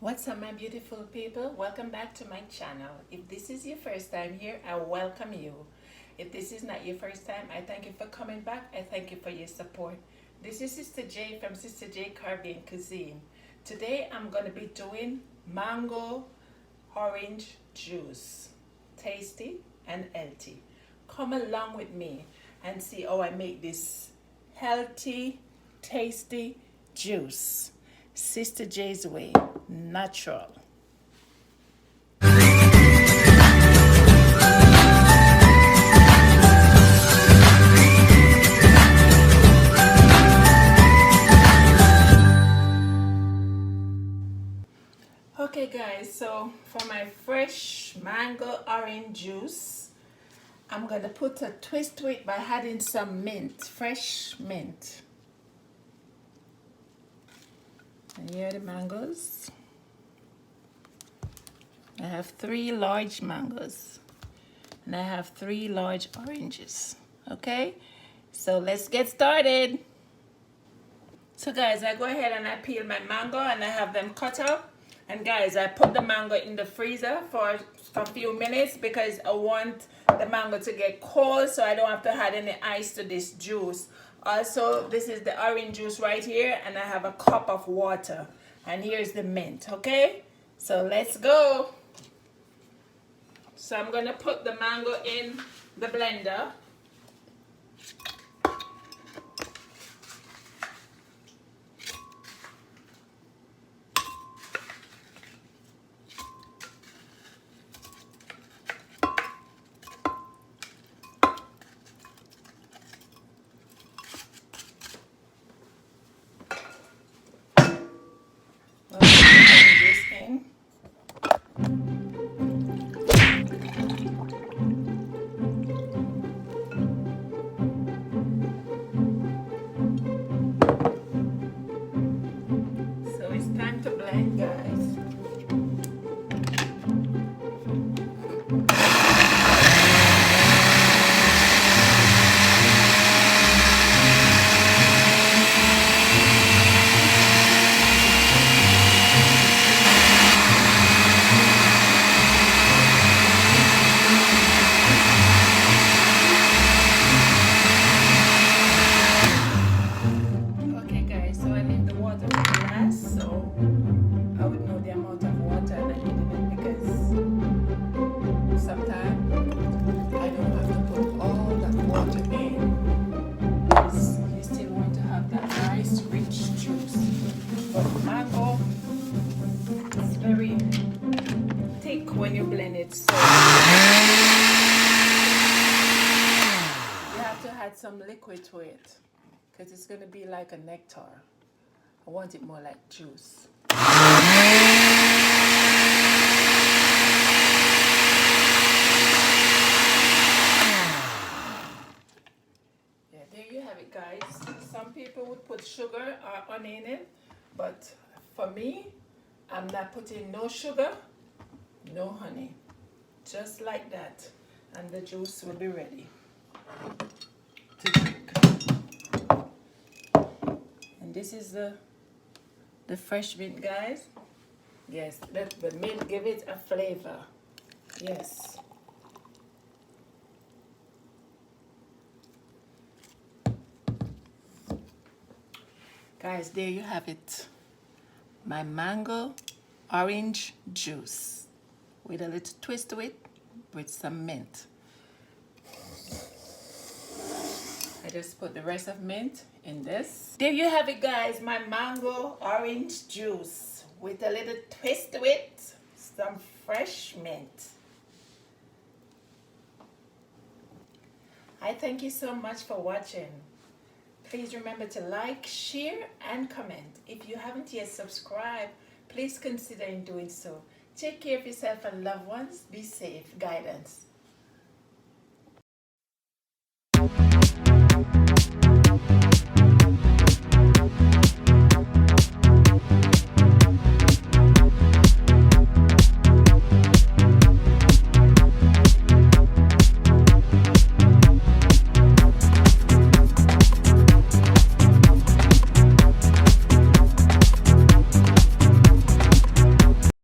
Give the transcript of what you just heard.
What's up, my beautiful people? Welcome back to my channel. If this is your first time here, I welcome you. If this is not your first time, I thank you for coming back. I thank you for your support. This is Sister J from Sister J Caribbean Cuisine. Today I'm going to be doing mango orange juice. Tasty and healthy. Come along with me and see how I make this healthy, tasty juice. Sister J's way, natural. Okay guys, so for my fresh mango orange juice, I'm gonna put a twist to it by adding some mint, fresh mint. And here are the mangoes. I have 3 large mangoes. And I have 3 large oranges. Okay? So let's get started. So guys, I go ahead and I peel my mango and I have them cut up. And guys, I put the mango in the freezer for a few minutes because I want the mango to get cold so I don't have to add any ice to this juice. Also, this is the orange juice right here and I have a cup of water. And here's the mint, okay? So let's go. So I'm gonna put the mango in the blender. So it's time to blend, guys. Okay guys, so I need the water to last, so I would know the amount of water that I need in it because sometimes I don't have to put all that water in because you still want to have that nice rich juice. But mango is very thick when you blend it, so you have to add some liquid to it. Because it's going to be like a nectar. I want it more like juice. Yeah, there you have it, guys. Some people would put sugar or honey in it, but for me, I'm not putting no sugar, no honey. Just like that. And the juice will be ready to drink. And this is the fresh mint, guys. Yes, let the mint give it a flavor. Yes. Guys, there you have it. My mango orange juice with a little twist to it with some mint. I just put the rest of mint in this. There you have it, guys, my mango orange juice with a little twist to it, some fresh mint. I thank you so much for watching. Please remember to like, share, and comment. If you haven't yet subscribed, please consider in doing so. Take care of yourself and loved ones. Be safe. Guidance.